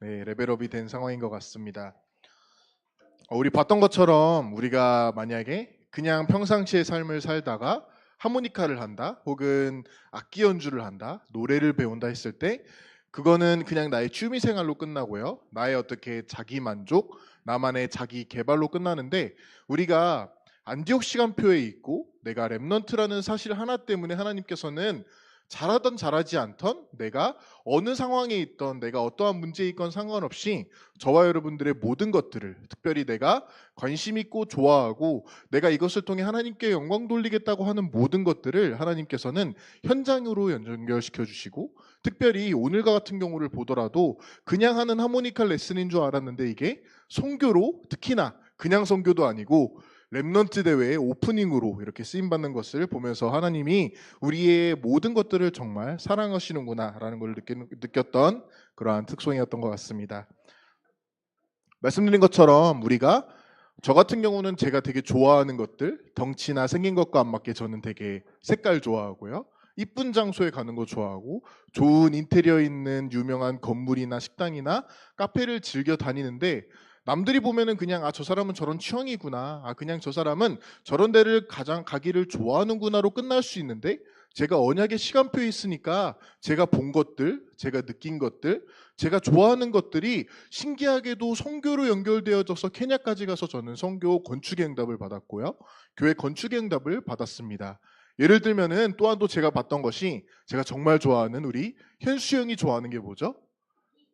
네, 레벨업이 된 상황인 것 같습니다. 우리 봤던 것처럼 우리가 만약에 그냥 평상시의 삶을 살다가 하모니카를 한다, 혹은 악기 연주를 한다, 노래를 배운다 했을 때 그거는 그냥 나의 취미 생활로 끝나고요. 나의 어떻게 자기 만족, 나만의 자기 개발로 끝나는데, 우리가 안디옥 시간표에 있고 내가 렘넌트라는 사실 하나 때문에 하나님께서는 잘하던 잘하지 않던, 내가 어느 상황에 있던, 내가 어떠한 문제에 있건 상관없이 저와 여러분들의 모든 것들을, 특별히 내가 관심 있고 좋아하고 내가 이것을 통해 하나님께 영광 돌리겠다고 하는 모든 것들을 하나님께서는 현장으로 연결시켜 주시고, 특별히 오늘과 같은 경우를 보더라도 그냥 하는 하모니카 레슨인 줄 알았는데 이게 선교로, 특히나 그냥 선교도 아니고 렘넌트 대회의 오프닝으로 이렇게 쓰임받는 것을 보면서 하나님이 우리의 모든 것들을 정말 사랑하시는구나라는 걸 느꼈던 그러한 특송이었던 것 같습니다. 말씀드린 것처럼 우리가, 저 같은 경우는 제가 되게 좋아하는 것들, 덩치나 생긴 것과 안 맞게 저는 되게 색깔 좋아하고요, 이쁜 장소에 가는 거 좋아하고, 좋은 인테리어 있는 유명한 건물이나 식당이나 카페를 즐겨 다니는데, 남들이 보면은 그냥 저 사람은 저런 취향이구나, 그냥 저 사람은 저런 데를 가장 가기를 좋아하는구나로 끝날 수 있는데, 제가 언약의 시간표에 있으니까 제가 본 것들, 제가 느낀 것들, 제가 좋아하는 것들이 신기하게도 선교로 연결되어져서 케냐까지 가서 저는 선교 건축의 응답을 받았고요, 교회 건축의 응답을 받았습니다. 예를 들면은 또 제가 봤던 것이, 제가 정말 좋아하는 우리 현수 형이 좋아하는 게 뭐죠?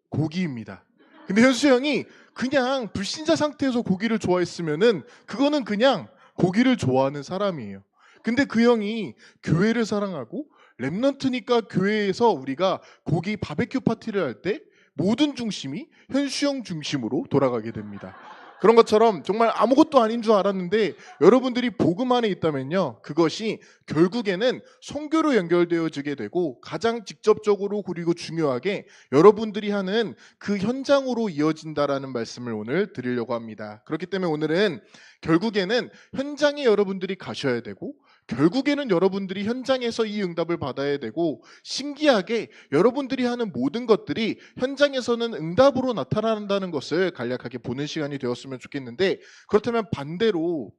고기입니다. 근데 현수 형이 그냥 불신자 상태에서 고기를 좋아했으면은 그거는 그냥 고기를 좋아하는 사람이에요. 근데 그 형이 교회를 사랑하고 렘넌트니까 교회에서 우리가 고기 바베큐 파티를 할 때 모든 중심이 현수 형 중심으로 돌아가게 됩니다. 그런 것처럼 정말 아무것도 아닌 줄 알았는데 여러분들이 복음 안에 있다면요, 그것이 결국에는 선교로 연결되어지게 되고 가장 직접적으로 그리고 중요하게 여러분들이 하는 그 현장으로 이어진다라는 말씀을 오늘 드리려고 합니다. 그렇기 때문에 오늘은 결국에는 현장에 여러분들이 가셔야 되고, 결국에는 여러분들이 현장에서 이 응답을 받아야 되고, 신기하게 여러분들이 하는 모든 것들이 현장에서는 응답으로 나타난다는 것을 간략하게 보는 시간이 되었으면 좋겠는데, 그렇다면 반대로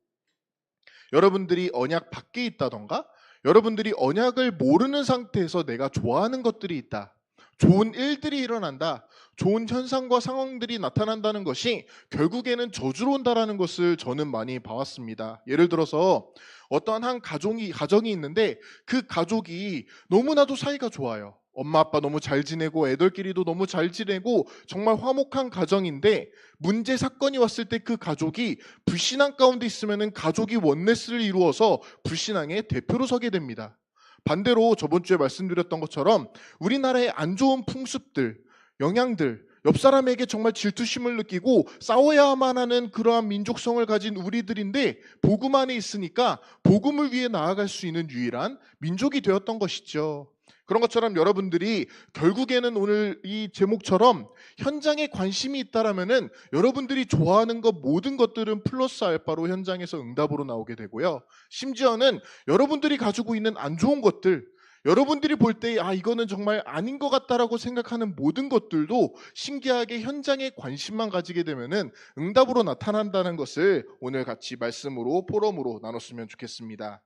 여러분들이 언약 밖에 있다던가, 여러분들이 언약을 모르는 상태에서 내가 좋아하는 것들이 있다, 좋은 일들이 일어난다, 좋은 현상과 상황들이 나타난다는 것이 결국에는 저주로 온다라는 것을 저는 많이 봐왔습니다. 예를 들어서 어떠한 한 가정이 있는데, 그 가족이 너무나도 사이가 좋아요. 엄마 아빠 너무 잘 지내고 애들끼리도 너무 잘 지내고 정말 화목한 가정인데, 문제 사건이 왔을 때 그 가족이 불신앙 가운데 있으면은 가족이 원네스를 이루어서 불신앙의 대표로 서게 됩니다. 반대로 저번 주에 말씀드렸던 것처럼 우리나라의 안 좋은 풍습들, 영향들, 옆 사람에게 정말 질투심을 느끼고 싸워야만 하는 그러한 민족성을 가진 우리들인데, 복음 안에 있으니까 복음을 위해 나아갈 수 있는 유일한 민족이 되었던 것이죠. 그런 것처럼 여러분들이 결국에는 오늘 이 제목처럼 현장에 관심이 있다라면은 여러분들이 좋아하는 것 모든 것들은 플러스 알파로 현장에서 응답으로 나오게 되고요, 심지어는 여러분들이 가지고 있는 안 좋은 것들, 여러분들이 볼 때 이거는 정말 아닌 것 같다라고 생각하는 모든 것들도 신기하게 현장에 관심만 가지게 되면은 응답으로 나타난다는 것을 오늘 같이 말씀으로, 포럼으로 나눴으면 좋겠습니다.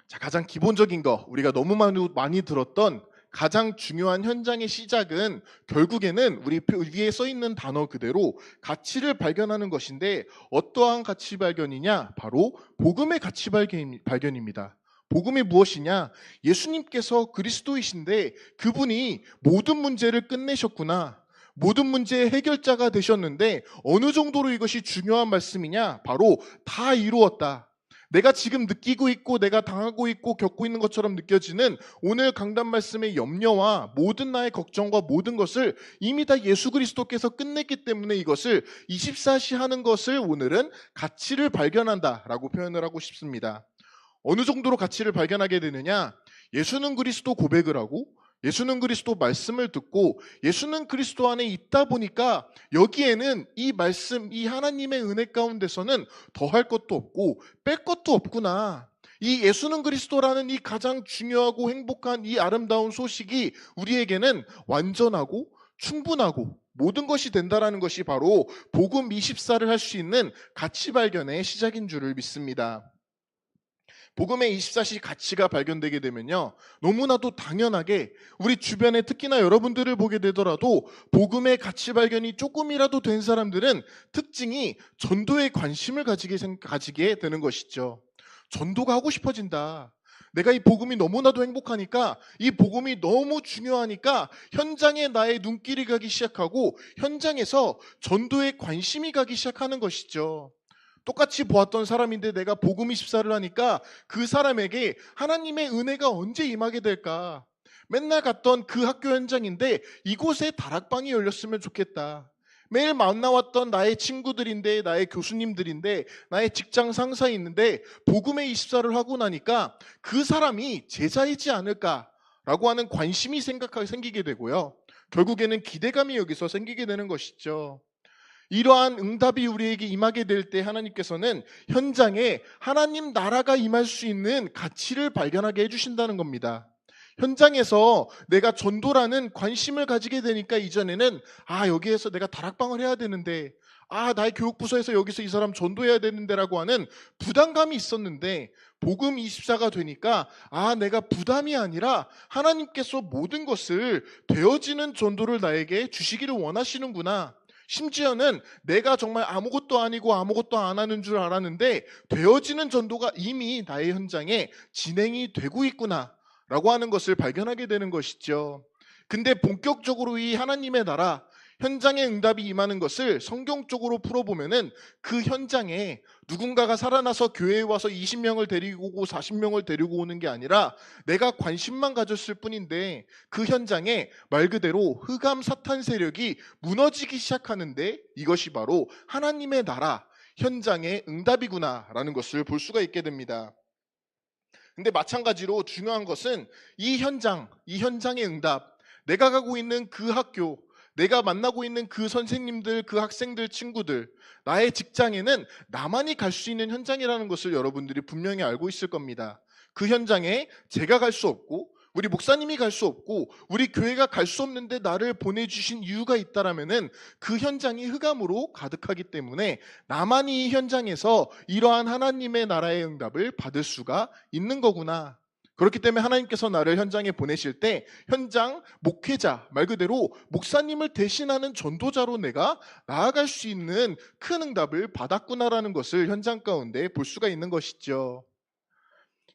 자, 가장 기본적인 거, 우리가 너무 많이 들었던 가장 중요한 현장의 시작은 결국에는 우리 위에 써 있는 단어 그대로 가치를 발견하는 것인데, 어떠한 가치 발견이냐? 바로 복음의 가치 발견입니다. 복음이 무엇이냐? 예수님께서 그리스도이신데 그분이 모든 문제를 끝내셨구나, 모든 문제의 해결자가 되셨는데 어느 정도로 이것이 중요한 말씀이냐? 바로 다 이루었다. 내가 지금 느끼고 있고 내가 당하고 있고 겪고 있는 것처럼 느껴지는 오늘 강단 말씀의 염려와 모든 나의 걱정과 모든 것을 이미 다 예수 그리스도께서 끝냈기 때문에 이것을 24시 하는 것을 오늘은 가치를 발견한다라고 표현을 하고 싶습니다. 어느 정도로 가치를 발견하게 되느냐? 예수는 그리스도 고백을 하고 예수는 그리스도 말씀을 듣고 예수는 그리스도 안에 있다 보니까 여기에는 이 말씀, 이 하나님의 은혜 가운데서는 더할 것도 없고 뺄 것도 없구나. 이 예수는 그리스도라는 이 가장 중요하고 행복한 이 아름다운 소식이 우리에게는 완전하고 충분하고 모든 것이 된다라는 것이 바로 복음 24를 할 수 있는 가치 발견의 시작인 줄을 믿습니다. 복음의 24시 가치가 발견되게 되면요, 너무나도 당연하게 우리 주변에 특히나 여러분들을 보게 되더라도 복음의 가치 발견이 조금이라도 된 사람들은 특징이 전도에 관심을 가지게 되는 것이죠. 전도가 하고 싶어진다. 내가 이 복음이 너무나도 행복하니까, 이 복음이 너무 중요하니까 현장에 나의 눈길이 가기 시작하고 현장에서 전도에 관심이 가기 시작하는 것이죠. 똑같이 보았던 사람인데 내가 복음 24를 하니까 그 사람에게 하나님의 은혜가 언제 임하게 될까? 맨날 갔던 그 학교 현장인데 이곳에 다락방이 열렸으면 좋겠다. 매일 만나왔던 나의 친구들인데, 나의 교수님들인데, 나의 직장 상사에 있는데 복음의 24를 하고 나니까 그 사람이 제자이지 않을까라고 하는 관심이 생기게 되고요. 결국에는 기대감이 여기서 생기게 되는 것이죠. 이러한 응답이 우리에게 임하게 될 때 하나님께서는 현장에 하나님 나라가 임할 수 있는 가치를 발견하게 해주신다는 겁니다. 현장에서 내가 전도라는 관심을 가지게 되니까 이전에는 여기에서 내가 다락방을 해야 되는데, 나의 교육부서에서 여기서 이 사람 전도해야 되는데라고 하는 부담감이 있었는데, 복음 24가 되니까 내가 부담이 아니라 하나님께서 모든 것을 되어지는 전도를 나에게 주시기를 원하시는구나. 심지어는 내가 정말 아무것도 아니고 아무것도 안 하는 줄 알았는데 되어지는 전도가 이미 나의 현장에 진행이 되고 있구나 라고 하는 것을 발견하게 되는 것이죠. 근데 본격적으로 이 하나님의 나라 현장에 응답이 임하는 것을 성경적으로 풀어보면은 그 현장에 누군가가 살아나서 교회에 와서 20명을 데리고 오고 40명을 데리고 오는 게 아니라 내가 관심만 가졌을 뿐인데 그 현장에 말 그대로 흑암 사탄 세력이 무너지기 시작하는데 이것이 바로 하나님의 나라 현장의 응답이구나라는 것을 볼 수가 있게 됩니다. 근데 마찬가지로 중요한 것은 이 현장의 응답, 내가 가고 있는 그 학교, 내가 만나고 있는 그 선생님들, 그 학생들, 친구들, 나의 직장에는 나만이 갈 수 있는 현장이라는 것을 여러분들이 분명히 알고 있을 겁니다. 그 현장에 제가 갈 수 없고 우리 목사님이 갈 수 없고 우리 교회가 갈 수 없는데 나를 보내주신 이유가 있다라면은 그 현장이 흑암으로 가득하기 때문에 나만이 이 현장에서 이러한 하나님의 나라의 응답을 받을 수가 있는 거구나. 그렇기 때문에 하나님께서 나를 현장에 보내실 때 현장 목회자, 말 그대로 목사님을 대신하는 전도자로 내가 나아갈 수 있는 큰 응답을 받았구나라는 것을 현장 가운데 볼 수가 있는 것이죠.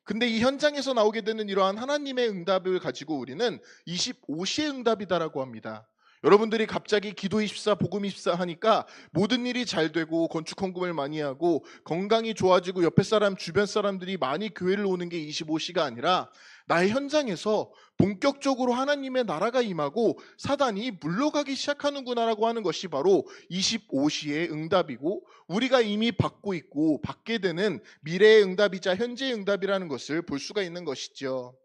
근데 이 현장에서 나오게 되는 이러한 하나님의 응답을 가지고 우리는 25시의 응답이다라고 합니다. 여러분들이 갑자기 기도 24, 복음 24 하니까 모든 일이 잘 되고 건축 헌금을 많이 하고 건강이 좋아지고 옆에 사람, 주변 사람들이 많이 교회를 오는 게 25시가 아니라 나의 현장에서 본격적으로 하나님의 나라가 임하고 사단이 물러가기 시작하는구나라고 하는 것이 바로 25시의 응답이고 우리가 이미 받고 있고 받게 되는 미래의 응답이자 현재의 응답이라는 것을 볼 수가 있는 것이죠.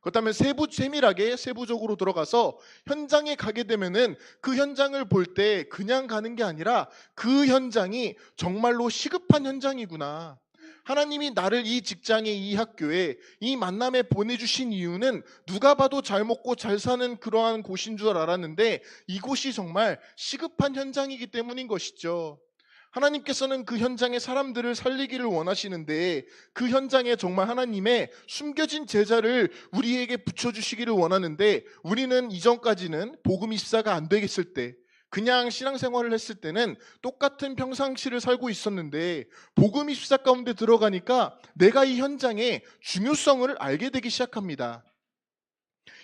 그렇다면 세밀하게 세부적으로 들어가서 현장에 가게 되면은 그 현장을 볼 때 그냥 가는 게 아니라 그 현장이 정말로 시급한 현장이구나. 하나님이 나를 이 직장에, 이 학교에, 이 만남에 보내주신 이유는 누가 봐도 잘 먹고 잘 사는 그러한 곳인 줄 알았는데 이곳이 정말 시급한 현장이기 때문인 것이죠. 하나님께서는 그 현장에 사람들을 살리기를 원하시는데 그 현장에 정말 하나님의 숨겨진 제자를 우리에게 붙여주시기를 원하는데 우리는 이전까지는 복음 24가 안 되겠을 때 그냥 신앙생활을 했을 때는 똑같은 평상시를 살고 있었는데 복음 24 가운데 들어가니까 내가 이 현장의 중요성을 알게 되기 시작합니다.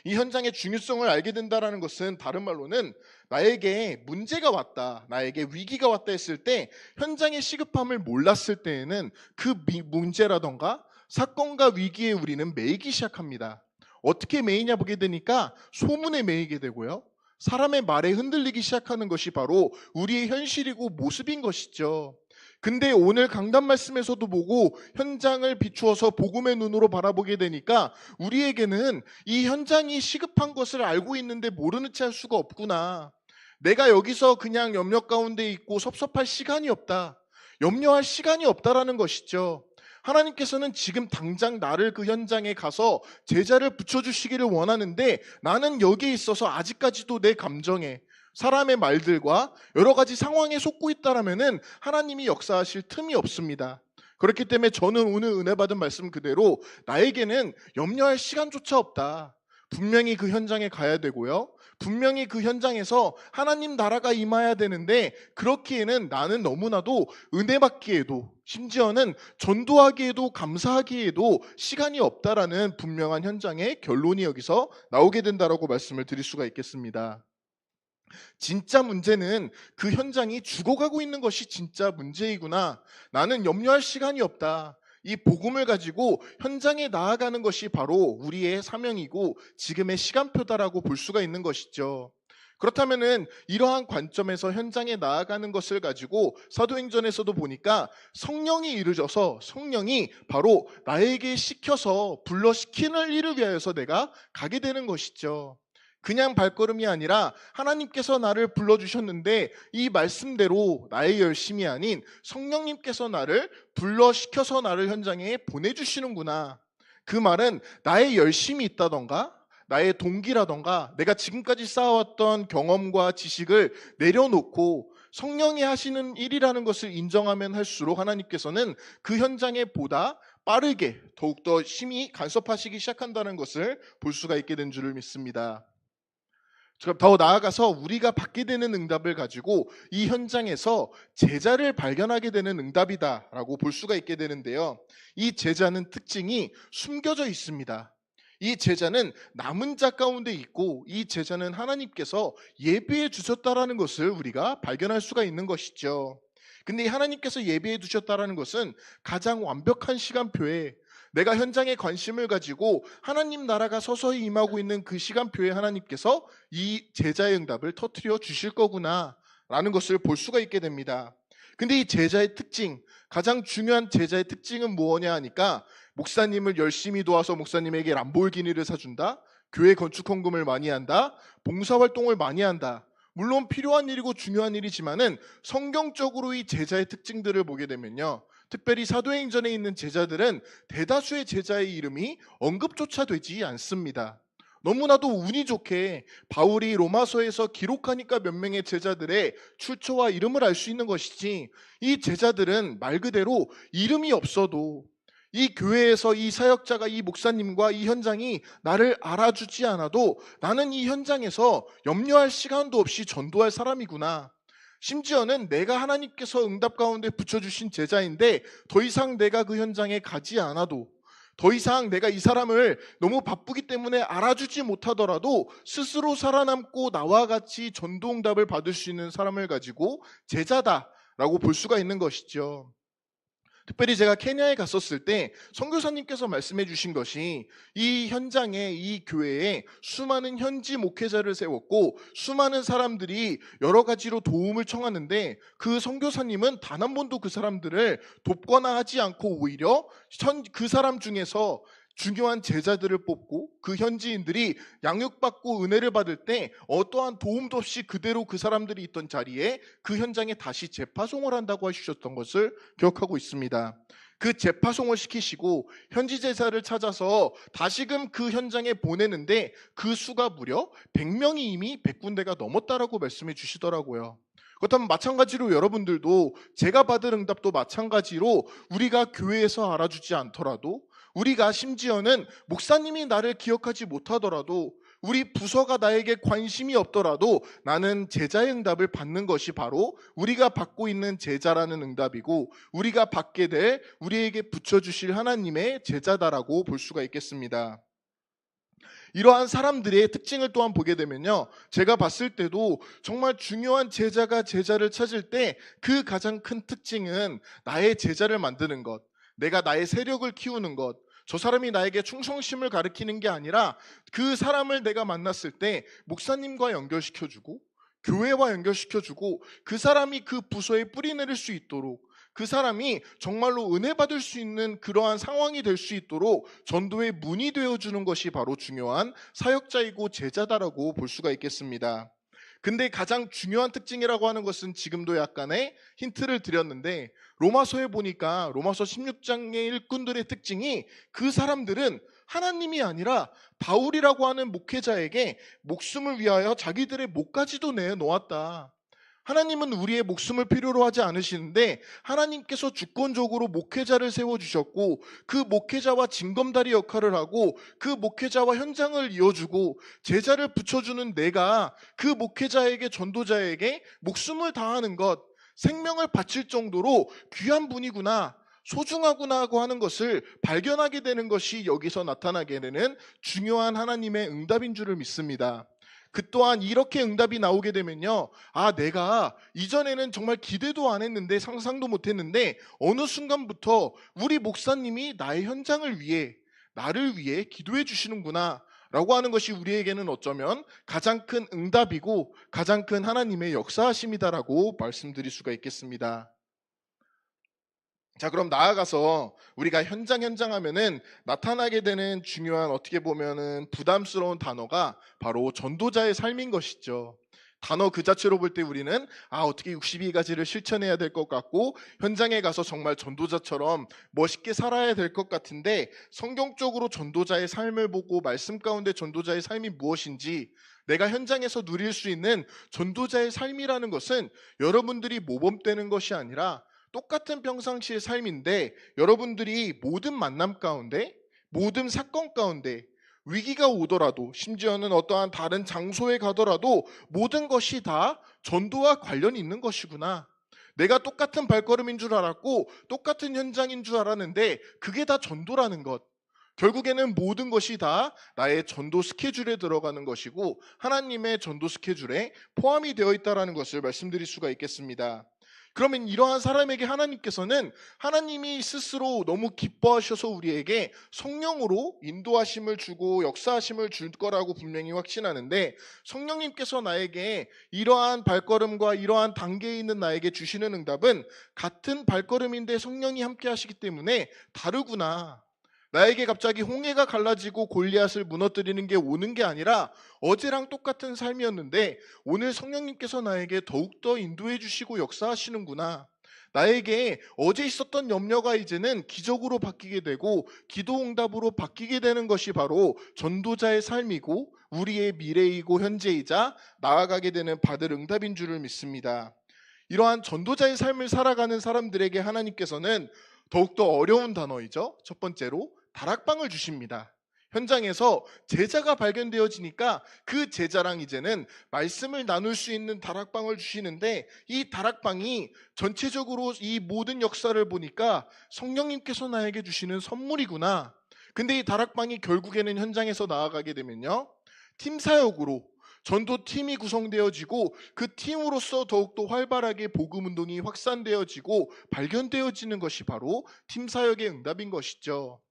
이 현장의 중요성을 알게 된다는 것은 다른 말로는 나에게 문제가 왔다, 나에게 위기가 왔다 했을 때 현장의 시급함을 몰랐을 때에는 그 문제라던가 사건과 위기에 우리는 매이기 시작합니다. 어떻게 매이냐 보게 되니까 소문에 매이게 되고요. 사람의 말에 흔들리기 시작하는 것이 바로 우리의 현실이고 모습인 것이죠. 근데 오늘 강단 말씀에서도 보고 현장을 비추어서 복음의 눈으로 바라보게 되니까 우리에게는 이 현장이 시급한 것을 알고 있는데 모르는 채 할 수가 없구나. 내가 여기서 그냥 염려 가운데 있고 섭섭할 시간이 없다. 염려할 시간이 없다라는 것이죠. 하나님께서는 지금 당장 나를 그 현장에 가서 제자를 붙여주시기를 원하는데 나는 여기에 있어서 아직까지도 내 감정에 사람의 말들과 여러 가지 상황에 속고 있다라면은 하나님이 역사하실 틈이 없습니다. 그렇기 때문에 저는 오늘 은혜 받은 말씀 그대로 나에게는 염려할 시간조차 없다. 분명히 그 현장에 가야 되고요. 분명히 그 현장에서 하나님 나라가 임해야 되는데 그렇기에는 나는 너무나도 은혜 받기에도 심지어는 전도하기에도 감사하기에도 시간이 없다라는 분명한 현장의 결론이 여기서 나오게 된다라고 말씀을 드릴 수가 있겠습니다. 진짜 문제는 그 현장이 죽어가고 있는 것이 진짜 문제이구나. 나는 염려할 시간이 없다. 이 복음을 가지고 현장에 나아가는 것이 바로 우리의 사명이고 지금의 시간표다라고 볼 수가 있는 것이죠. 그렇다면은 이러한 관점에서 현장에 나아가는 것을 가지고 사도행전에서도 보니까 성령이 이르셔서 성령이 바로 나에게 시켜서 불러시키는 일을 위하여서 내가 가게 되는 것이죠. 그냥 발걸음이 아니라 하나님께서 나를 불러주셨는데 이 말씀대로 나의 열심이 아닌 성령님께서 나를 불러시켜서 나를 현장에 보내주시는구나. 그 말은 나의 열심이 있다던가 나의 동기라던가 내가 지금까지 쌓아왔던 경험과 지식을 내려놓고 성령이 하시는 일이라는 것을 인정하면 할수록 하나님께서는 그 현장에 보다 빠르게 더욱더 심히 간섭하시기 시작한다는 것을 볼 수가 있게 된 줄을 믿습니다. 더 나아가서 우리가 받게 되는 응답을 가지고 이 현장에서 제자를 발견하게 되는 응답이다라고 볼 수가 있게 되는데요. 이 제자는 특징이 숨겨져 있습니다. 이 제자는 남은 자 가운데 있고 이 제자는 하나님께서 예비해 주셨다라는 것을 우리가 발견할 수가 있는 것이죠. 근데 하나님께서 예비해 두셨다라는 것은 가장 완벽한 시간표에 내가 현장에 관심을 가지고 하나님 나라가 서서히 임하고 있는 그 시간표에 하나님께서 이 제자의 응답을 터뜨려 주실 거구나 라는 것을 볼 수가 있게 됩니다. 근데 이 제자의 특징, 가장 중요한 제자의 특징은 무엇냐 하니까 목사님을 열심히 도와서 목사님에게 람보르기니를 사준다, 교회 건축 헌금을 많이 한다, 봉사활동을 많이 한다. 물론 필요한 일이고 중요한 일이지만은 성경적으로 이 제자의 특징들을 보게 되면요, 특별히 사도행전에 있는 제자들은 대다수의 제자의 이름이 언급조차 되지 않습니다. 너무나도 운이 좋게 바울이 로마서에서 기록하니까 몇 명의 제자들의 출처와 이름을 알 수 있는 것이지, 이 제자들은 말 그대로 이름이 없어도 이 교회에서 이 사역자가 이 목사님과 이 현장이 나를 알아주지 않아도 나는 이 현장에서 염려할 시간도 없이 전도할 사람이구나. 심지어는 내가 하나님께서 응답 가운데 붙여주신 제자인데 더 이상 내가 그 현장에 가지 않아도, 더 이상 내가 이 사람을 너무 바쁘기 때문에 알아주지 못하더라도 스스로 살아남고 나와 같이 전도 응답을 받을 수 있는 사람을 가지고 제자다라고 볼 수가 있는 것이죠. 특별히 제가 케냐에 갔었을 때 선교사님께서 말씀해 주신 것이 이 현장에, 이 교회에 수많은 현지 목회자를 세웠고 수많은 사람들이 여러 가지로 도움을 청하는데 그 선교사님은 단 한 번도 그 사람들을 돕거나 하지 않고 오히려 그 사람 중에서 중요한 제자들을 뽑고 그 현지인들이 양육받고 은혜를 받을 때 어떠한 도움도 없이 그대로 그 사람들이 있던 자리에 그 현장에 다시 재파송을 한다고 하셨던 것을 기억하고 있습니다. 그 재파송을 시키시고 현지 제자를 찾아서 다시금 그 현장에 보내는데 그 수가 무려 100명이 이미 100군데가 넘었다라고 말씀해 주시더라고요. 그렇다면 마찬가지로 여러분들도 제가 받은 응답도 마찬가지로 우리가 교회에서 알아주지 않더라도, 우리가 심지어는 목사님이 나를 기억하지 못하더라도, 우리 부서가 나에게 관심이 없더라도 나는 제자의 응답을 받는 것이 바로 우리가 받고 있는 제자라는 응답이고 우리가 받게 될 우리에게 붙여주실 하나님의 제자다라고 볼 수가 있겠습니다. 이러한 사람들의 특징을 또한 보게 되면요, 제가 봤을 때도 정말 중요한 제자가 제자를 찾을 때 그 가장 큰 특징은 나의 제자를 만드는 것, 내가 나의 세력을 키우는 것, 저 사람이 나에게 충성심을 가르치는 게 아니라 그 사람을 내가 만났을 때 목사님과 연결시켜주고 교회와 연결시켜주고 그 사람이 그 부서에 뿌리 내릴 수 있도록, 그 사람이 정말로 은혜 받을 수 있는 그러한 상황이 될 수 있도록 전도의 문이 되어주는 것이 바로 중요한 사역자이고 제자다라고 볼 수가 있겠습니다. 근데 가장 중요한 특징이라고 하는 것은 지금도 약간의 힌트를 드렸는데, 로마서에 보니까 로마서 16장의 일꾼들의 특징이, 그 사람들은 하나님이 아니라 바울이라고 하는 목회자에게 목숨을 위하여 자기들의 목까지도 내놓았다. 하나님은 우리의 목숨을 필요로 하지 않으시는데 하나님께서 주권적으로 목회자를 세워주셨고, 그 목회자와 징검다리 역할을 하고 그 목회자와 현장을 이어주고 제자를 붙여주는 내가 그 목회자에게, 전도자에게 목숨을 다하는 것, 생명을 바칠 정도로 귀한 분이구나, 소중하구나 하고 하는 것을 발견하게 되는 것이 여기서 나타나게 되는 중요한 하나님의 응답인 줄을 믿습니다. 그 또한 이렇게 응답이 나오게 되면요, 내가 이전에는 정말 기대도 안 했는데, 상상도 못 했는데 어느 순간부터 우리 목사님이 나의 현장을 위해, 나를 위해 기도해 주시는구나 라고 하는 것이 우리에게는 어쩌면 가장 큰 응답이고 가장 큰 하나님의 역사하심이다라고 말씀드릴 수가 있겠습니다. 자, 그럼 나아가서 우리가 현장 하면은 나타나게 되는 중요한, 어떻게 보면은 부담스러운 단어가 바로 전도자의 삶인 것이죠. 단어 그 자체로 볼 때 우리는 어떻게 62가지를 실천해야 될 것 같고 현장에 가서 정말 전도자처럼 멋있게 살아야 될 것 같은데, 성경적으로 전도자의 삶을 보고 말씀 가운데 전도자의 삶이 무엇인지, 내가 현장에서 누릴 수 있는 전도자의 삶이라는 것은 여러분들이 모범되는 것이 아니라 똑같은 평상시의 삶인데, 여러분들이 모든 만남 가운데, 모든 사건 가운데, 위기가 오더라도, 심지어는 어떠한 다른 장소에 가더라도 모든 것이 다 전도와 관련이 있는 것이구나. 내가 똑같은 발걸음인 줄 알았고 똑같은 현장인 줄 알았는데 그게 다 전도라는 것. 결국에는 모든 것이 다 나의 전도 스케줄에 들어가는 것이고 하나님의 전도 스케줄에 포함이 되어 있다는 것을 말씀드릴 수가 있겠습니다. 그러면 이러한 사람에게 하나님께서는, 하나님이 스스로 너무 기뻐하셔서 우리에게 성령으로 인도하심을 주고 역사하심을 줄 거라고 분명히 확신하는데, 성령님께서 나에게 이러한 발걸음과 이러한 단계에 있는 나에게 주시는 응답은 같은 발걸음인데 성령이 함께 하시기 때문에 다르구나. 나에게 갑자기 홍해가 갈라지고 골리앗을 무너뜨리는 게 오는 게 아니라 어제랑 똑같은 삶이었는데 오늘 성령님께서 나에게 더욱더 인도해 주시고 역사하시는구나. 나에게 어제 있었던 염려가 이제는 기적으로 바뀌게 되고 기도 응답으로 바뀌게 되는 것이 바로 전도자의 삶이고 우리의 미래이고 현재이자 나아가게 되는 받을 응답인 줄을 믿습니다. 이러한 전도자의 삶을 살아가는 사람들에게 하나님께서는 더욱더 어려운 단어이죠. 첫 번째로 다락방을 주십니다. 현장에서 제자가 발견되어지니까 그 제자랑 이제는 말씀을 나눌 수 있는 다락방을 주시는데, 이 다락방이 전체적으로 이 모든 역사를 보니까 성령님께서 나에게 주시는 선물이구나. 근데 이 다락방이 결국에는 현장에서 나아가게 되면요, 팀 사역으로 전도팀이 구성되어지고 그 팀으로서 더욱더 활발하게 복음운동이 확산되어지고 발견되어지는 것이 바로 팀 사역의 응답인 것이죠.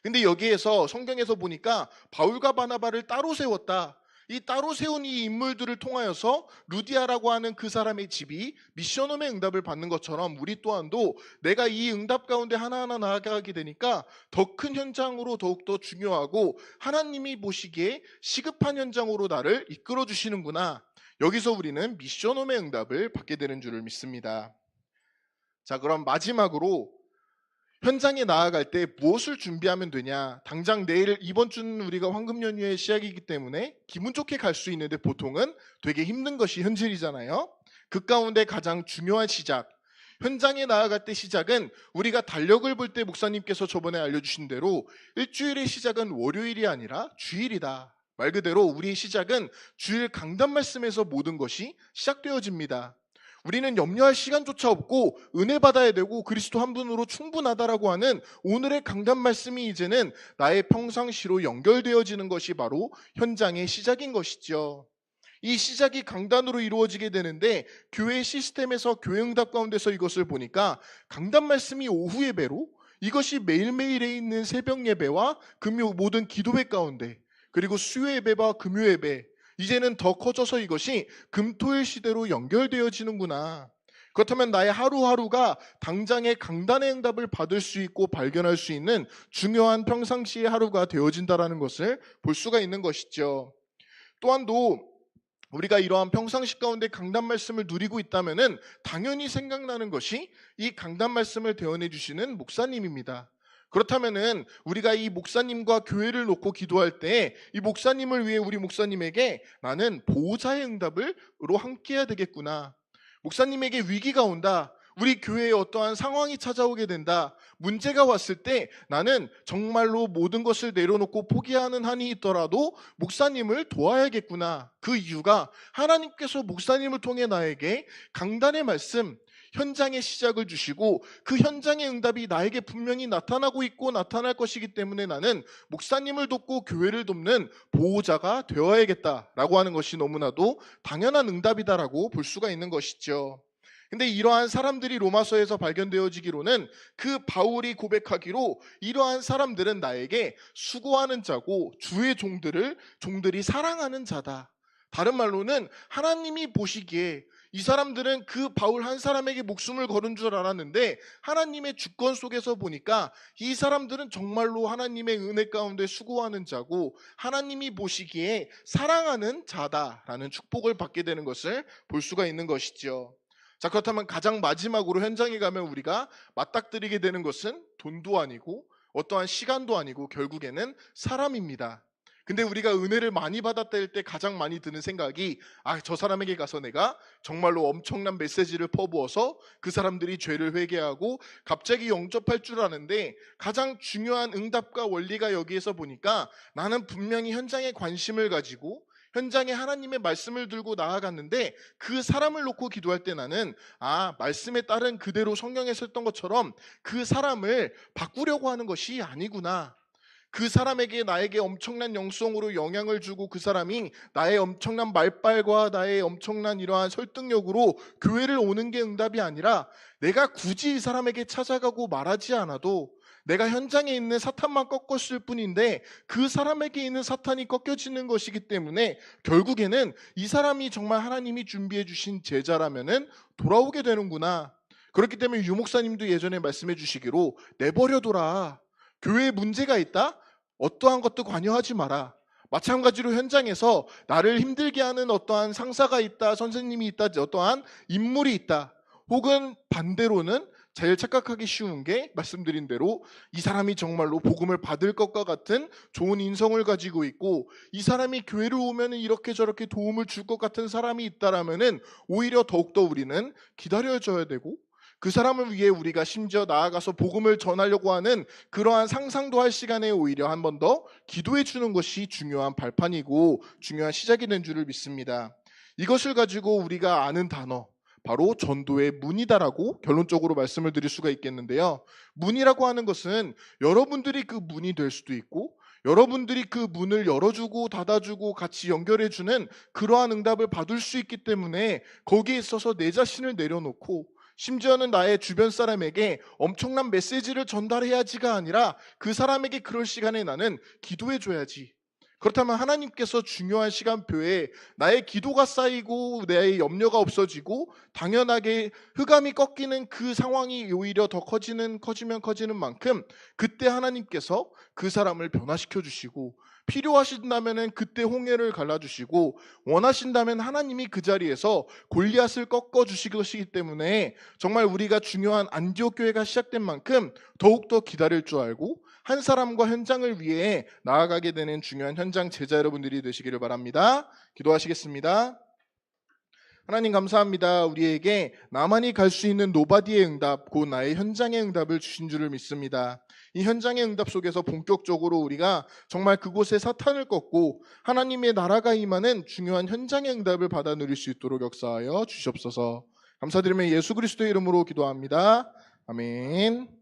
근데 여기에서 성경에서 보니까 바울과 바나바를 따로 세웠다. 이 따로 세운 이 인물들을 통하여서 루디아라고 하는 그 사람의 집이 미션홈의 응답을 받는 것처럼 우리 또한도 내가 이 응답 가운데 하나하나 나아가게 되니까 더 큰 현장으로 더욱더 중요하고 하나님이 보시기에 시급한 현장으로 나를 이끌어 주시는구나. 여기서 우리는 미션홈의 응답을 받게 되는 줄을 믿습니다. 자, 그럼 마지막으로 현장에 나아갈 때 무엇을 준비하면 되냐? 당장 내일, 이번 주는 우리가 황금연휴의 시작이기 때문에 기분 좋게 갈 수 있는데 보통은 되게 힘든 것이 현실이잖아요. 그 가운데 가장 중요한 시작, 현장에 나아갈 때 시작은 우리가 달력을 볼 때 목사님께서 저번에 알려주신 대로 일주일의 시작은 월요일이 아니라 주일이다. 말 그대로 우리의 시작은 주일 강단 말씀에서 모든 것이 시작되어집니다. 우리는 염려할 시간조차 없고 은혜 받아야 되고 그리스도 한 분으로 충분하다라고 하는 오늘의 강단 말씀이 이제는 나의 평상시로 연결되어지는 것이 바로 현장의 시작인 것이죠. 이 시작이 강단으로 이루어지게 되는데 교회 시스템에서 교회 응답 가운데서 이것을 보니까 강단 말씀이 오후 예배로, 이것이 매일매일에 있는 새벽 예배와 금요 모든 기도회 가운데, 그리고 수요 예배와 금요 예배, 이제는 더 커져서 이것이 금토일 시대로 연결되어지는구나. 그렇다면 나의 하루하루가 당장의 강단의 응답을 받을 수 있고 발견할 수 있는 중요한 평상시의 하루가 되어진다는 것을 볼 수가 있는 것이죠. 또한도 우리가 이러한 평상시 가운데 강단 말씀을 누리고 있다면은 당연히 생각나는 것이 이 강단 말씀을 대언해 주시는 목사님입니다. 그렇다면은 우리가 이 목사님과 교회를 놓고 기도할 때 이 목사님을 위해 우리 목사님에게 나는 보호자의 응답으로 함께해야 되겠구나. 목사님에게 위기가 온다. 우리 교회에 어떠한 상황이 찾아오게 된다. 문제가 왔을 때 나는 정말로 모든 것을 내려놓고 포기하는 한이 있더라도 목사님을 도와야겠구나. 그 이유가 하나님께서 목사님을 통해 나에게 강단의 말씀, 현장의 시작을 주시고 그 현장의 응답이 나에게 분명히 나타나고 있고 나타날 것이기 때문에 나는 목사님을 돕고 교회를 돕는 보호자가 되어야겠다라고 하는 것이 너무나도 당연한 응답이다라고 볼 수가 있는 것이죠. 근데 이러한 사람들이 로마서에서 발견되어지기로는 그 바울이 고백하기로 이러한 사람들은 나에게 수고하는 자고 주의 종들이 사랑하는 자다. 다른 말로는 하나님이 보시기에 이 사람들은 그 바울 한 사람에게 목숨을 걸은 줄 알았는데 하나님의 주권 속에서 보니까 이 사람들은 정말로 하나님의 은혜 가운데 수고하는 자고 하나님이 보시기에 사랑하는 자다라는 축복을 받게 되는 것을 볼 수가 있는 것이죠. 자, 그렇다면 가장 마지막으로 현장에 가면 우리가 맞닥뜨리게 되는 것은 돈도 아니고 어떠한 시간도 아니고 결국에는 사람입니다. 근데 우리가 은혜를 많이 받았을 때 가장 많이 드는 생각이 저 사람에게 가서 내가 정말로 엄청난 메시지를 퍼부어서 그 사람들이 죄를 회개하고 갑자기 영접할 줄 아는데 가장 중요한 응답과 원리가 여기에서 보니까 나는 분명히 현장에 관심을 가지고 현장에 하나님의 말씀을 들고 나아갔는데 그 사람을 놓고 기도할 때 나는 말씀에 따른 그대로 성경에 썼던 것처럼 그 사람을 바꾸려고 하는 것이 아니구나. 그 사람에게 나에게 엄청난 영성으로 영향을 주고 그 사람이 나의 엄청난 말빨과 나의 엄청난 이러한 설득력으로 교회를 오는 게 응답이 아니라 내가 굳이 이 사람에게 찾아가고 말하지 않아도 내가 현장에 있는 사탄만 꺾었을 뿐인데 그 사람에게 있는 사탄이 꺾여지는 것이기 때문에 결국에는 이 사람이 정말 하나님이 준비해 주신 제자라면은 돌아오게 되는구나. 그렇기 때문에 유 목사님도 예전에 말씀해 주시기로 내버려둬라. 교회에 문제가 있다? 어떠한 것도 관여하지 마라. 마찬가지로 현장에서 나를 힘들게 하는 어떠한 상사가 있다, 선생님이 있다, 어떠한 인물이 있다. 혹은 반대로는 제일 착각하기 쉬운 게 말씀드린 대로 이 사람이 정말로 복음을 받을 것과 같은 좋은 인성을 가지고 있고 이 사람이 교회를 오면 이렇게 저렇게 도움을 줄 것 같은 사람이 있다라면은 오히려 더욱더 우리는 기다려줘야 되고 그 사람을 위해 우리가 심지어 나아가서 복음을 전하려고 하는 그러한 상상도 할 시간에 오히려 한 번 더 기도해 주는 것이 중요한 발판이고 중요한 시작이 된 줄을 믿습니다. 이것을 가지고 우리가 아는 단어 바로 전도의 문이다라고 결론적으로 말씀을 드릴 수가 있겠는데요. 문이라고 하는 것은 여러분들이 그 문이 될 수도 있고 여러분들이 그 문을 열어주고 닫아주고 같이 연결해주는 그러한 응답을 받을 수 있기 때문에 거기에 있어서 내 자신을 내려놓고 심지어는 나의 주변 사람에게 엄청난 메시지를 전달해야지가 아니라 그 사람에게 그럴 시간에 나는 기도해줘야지. 그렇다면 하나님께서 중요한 시간표에 나의 기도가 쌓이고 나의 염려가 없어지고 당연하게 흑암이 꺾이는 그 상황이 오히려 더 커지면 커지는 만큼 그때 하나님께서 그 사람을 변화시켜 주시고 필요하신다면 그때 홍해를 갈라주시고 원하신다면 하나님이 그 자리에서 골리앗을 꺾어 주실 것이기 때문에 정말 우리가 중요한 안디옥 교회가 시작된 만큼 더욱더 기다릴 줄 알고 한 사람과 현장을 위해 나아가게 되는 중요한 현장 제자 여러분들이 되시기를 바랍니다. 기도하시겠습니다. 하나님 감사합니다. 우리에게 나만이 갈 수 있는 노바디의 응답, 곧 나의 현장의 응답을 주신 줄을 믿습니다. 이 현장의 응답 속에서 본격적으로 우리가 정말 그곳에 사탄을 꺾고 하나님의 나라가 임하는 중요한 현장의 응답을 받아 누릴 수 있도록 역사하여 주시옵소서. 감사드리며 예수 그리스도의 이름으로 기도합니다. 아멘.